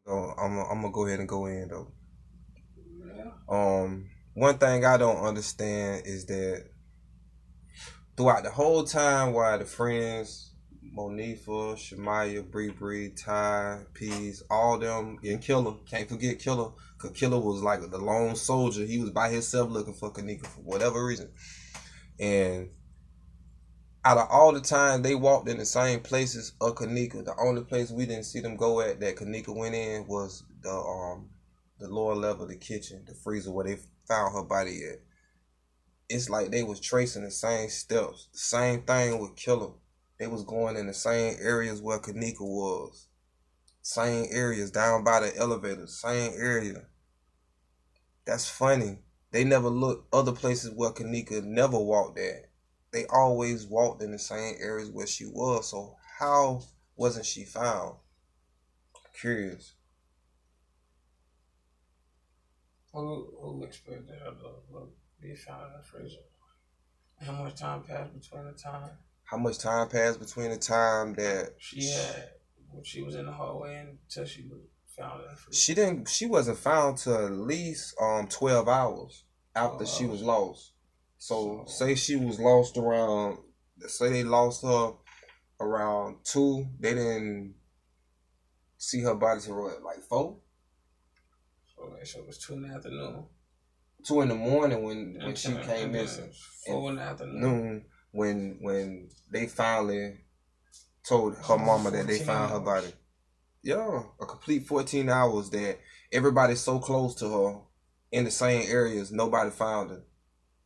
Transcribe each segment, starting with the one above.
So I'm gonna go ahead and go in though. Yeah. One thing I don't understand is that throughout the whole time while the friends, Monifa, Shemaya, Bree, Ty, Peas, all them, and Killer, can't forget Killer, cause Killer was like the lone soldier. He was by himself looking for Kenneka for whatever reason. And out of all the time they walked in the same places of Kenneka, the only place we didn't see them go at that Kenneka went in was the lower level of the kitchen, the freezer where they found her body at. It's like they was tracing the same steps. The same thing with Killer. They was going in the same areas where Kenneka was. Same areas down by the elevator. Same area. That's funny. They never looked other places where Kenneka never walked at. They always walked in the same areas where she was. So how wasn't she found? Curious. Who expected her to be found in the freezer? How much time passed between the time How much time passed between the time that she had when she was in the hallway until she was found in the freezer? she wasn't found till at least 12 hours after she was lost. So say she was lost around, say they lost her around 2. They didn't see her body till what, like 4? So it was 2 in the afternoon. 2 in the morning when she came missing. 4 in the afternoon. When they finally told her mama that they found her body. Yeah, a complete 14 hours that everybody's so close to her in the same areas, nobody found her.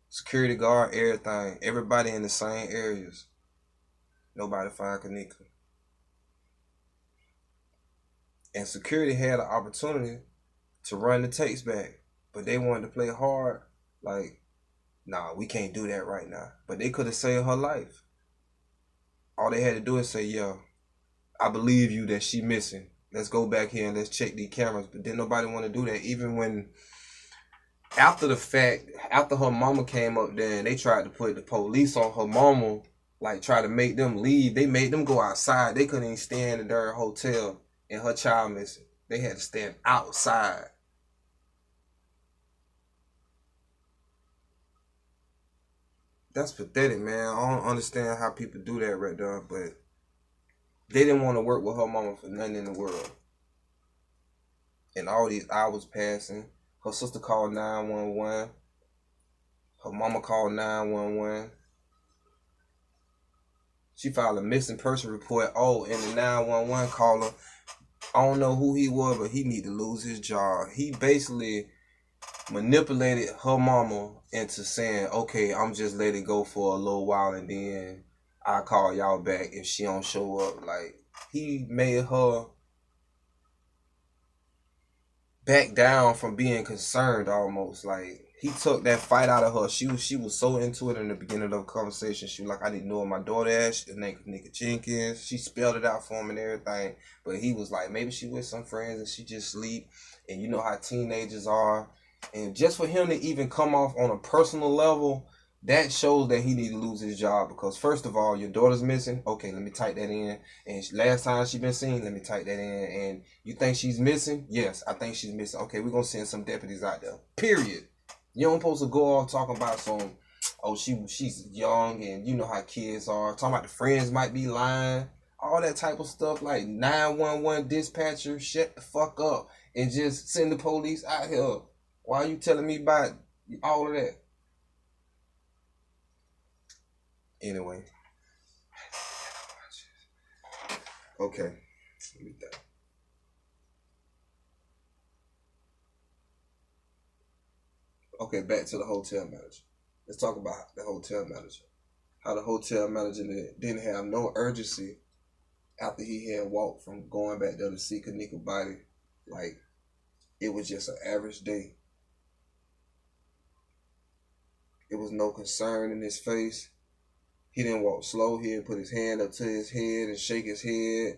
Security guard, everything, everybody in the same areas. Nobody found Kenneka. And security had an opportunity to run the tapes back, but they wanted to play hard. Like, nah, we can't do that right now. But they could have saved her life. All they had to do is say, yeah, I believe you that she missing. Let's go back here and let's check these cameras. But then nobody want to do that. Even when, after the fact, after her mama came up there and they tried to put the police on her mama, like try to make them leave, they made them go outside. They couldn't even stay in the darn hotel and her child missing. They had to stand outside. That's pathetic, man. I don't understand how people do that right there, but they didn't want to work with her mama for nothing in the world. And all these hours passing, her sister called 911. Her mama called 911. She filed a missing person report. Oh, and the 911 caller, I don't know who he was, but he need to lose his job. He basically manipulated her mama into saying, okay, I'm just let it go for a little while and then I'll call y'all back if she don't show up. Like, he made her back down from being concerned almost. Like, he took that fight out of her. She was so into it in the beginning of the conversation. She was like, I didn't know my daughter as. Her name Kenneka Jenkins. She spelled it out for him and everything. But he was like, maybe she with some friends and she just sleep. And you know how teenagers are. And just for him to even come off on a personal level, that shows that he need to lose his job. Because first of all, your daughter's missing. Okay, let me type that in. And last time she been seen, let me type that in. And you think she's missing? Yes, I think she's missing. Okay, we're gonna send some deputies out there. Period. You don't supposed to go off talking about some, oh, she's young and you know how kids are. Talking about the friends might be lying. All that type of stuff, like 911 dispatcher, shut the fuck up and just send the police out here. Why are you telling me about all of that? Anyway. Okay. Okay, back to the hotel manager. Let's talk about the hotel manager. How the hotel manager didn't have no urgency after he had walked from going back there to see Kenneka's body. Like, it was just an average day. It was no concern in his face. He didn't walk slow. He didn't put his hand up to his head and shake his head.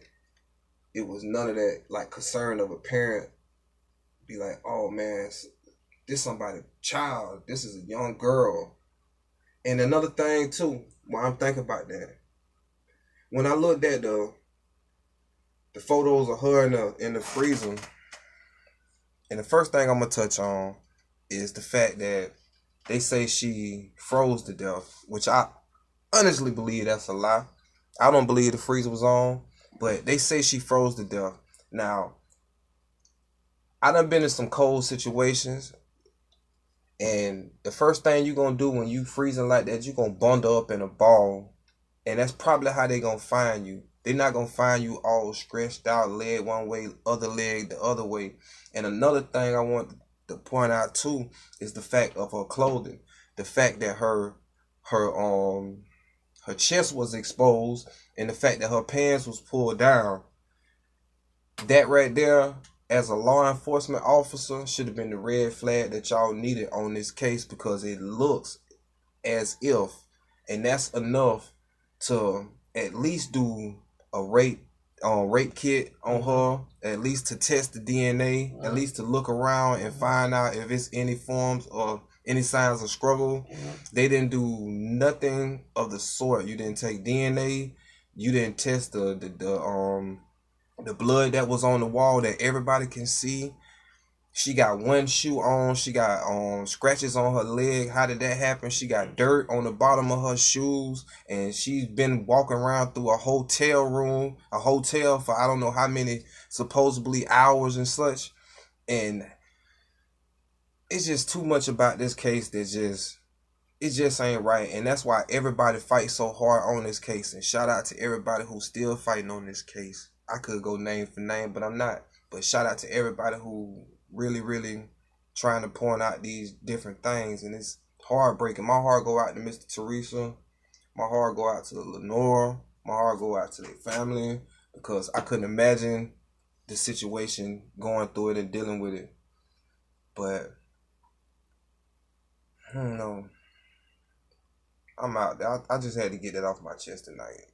It was none of that, like, concern of a parent. Be like, oh man, this somebody's child. This is a young girl. And another thing too, while I'm thinking about that, when I looked at the photos of her in the freezer, And the first thing I'm gonna touch on is the fact that they say she froze to death, which I honestly believe that's a lie. I don't believe the freezer was on, but they say she froze to death. Now, I done been in some cold situations, and the first thing you gonna do when you freezing like that, you gonna bundle up in a ball, and that's probably how they gonna find you. They're not gonna find you all stretched out, leg one way, other leg the other way. And another thing I want to point out too is the fact of her clothing, the fact that her chest was exposed, and the fact that her pants was pulled down. That right there, as a law enforcement officer, should have been the red flag that y'all needed on this case, because it looks as if, and that's enough to at least do a rape kit on her, at least to test the DNA, at least to look around and find out if it's any forms or any signs of struggle. They didn't do nothing of the sort. You didn't take DNA. You didn't test the blood that was on the wall that everybody can see. She got one shoe on. She got scratches on her leg. How did that happen? She got dirt on the bottom of her shoes, and she's been walking around through a hotel room, a hotel for I don't know how many supposedly hours and such. And it's just too much about this case that it just ain't right. And that's why everybody fights so hard on this case. And shout out to everybody who's still fighting on this case. I could go name for name, but I'm not. But shout out to everybody who really trying to point out these different things. And it's heartbreaking. My heart go out to Mr. Teresa. My heart go out to Lenore. My heart go out to their family, because I couldn't imagine the situation, going through it and dealing with it. But I don't know. I'm out there. I just had to get that off my chest tonight.